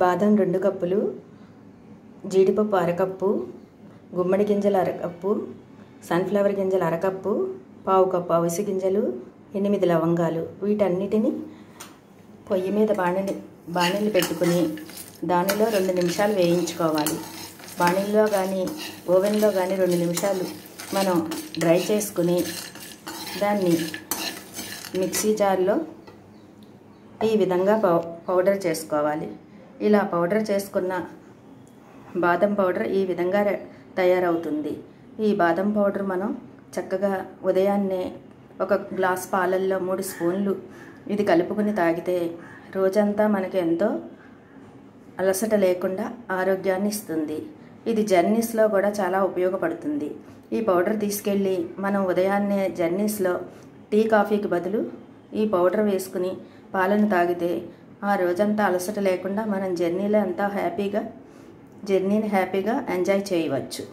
బాదం 2 కప్పులు, జీడిపప్పు అరకప్పు, గుమ్మడి గింజలు అరకప్పు, సన్ఫ్లవర్ గింజలు అరకప్పు, పావు కప్పు అవిసె గింజలు, 8 లవంగాలు. వీటన్నిటిని పొయ్యి మీద బాణీలు పెట్టుకుని దానిలో 2 నిమిషాలు వేయించుకోవాలి. బాణీల్లో కానీ ఓవెన్లో కానీ 2 నిమిషాలు మనం డ్రై చేసుకుని దాన్ని మిక్సీ జార్లో ఈ విధంగా పౌడర్ చేసుకోవాలి. ఇలా పౌడర్ చేసుకున్న బాదం పౌడర్ ఈ విధంగా తయారవుతుంది. ఈ బాదం పౌడర్ మనం చక్కగా ఉదయాన్నే ఒక గ్లాస్ పాలల్లో 3 స్పూన్లు ఇది కలుపుకుని తాగితే రోజంతా మనకి ఎంతో అలసట లేకుండా ఆరోగ్యాన్ని ఇస్తుంది. ఇది జర్నీస్లో కూడా చాలా ఉపయోగపడుతుంది. ఈ పౌడర్ తీసుకెళ్ళి మనం ఉదయాన్నే జర్నీస్లో టీ కాఫీకి బదులు ఈ పౌడర్ వేసుకుని పాలను తాగితే ఆ రోజంతా అలసట లేకుండా మనం జర్నీని హ్యాపీగా ఎంజాయ్ చేయవచ్చు.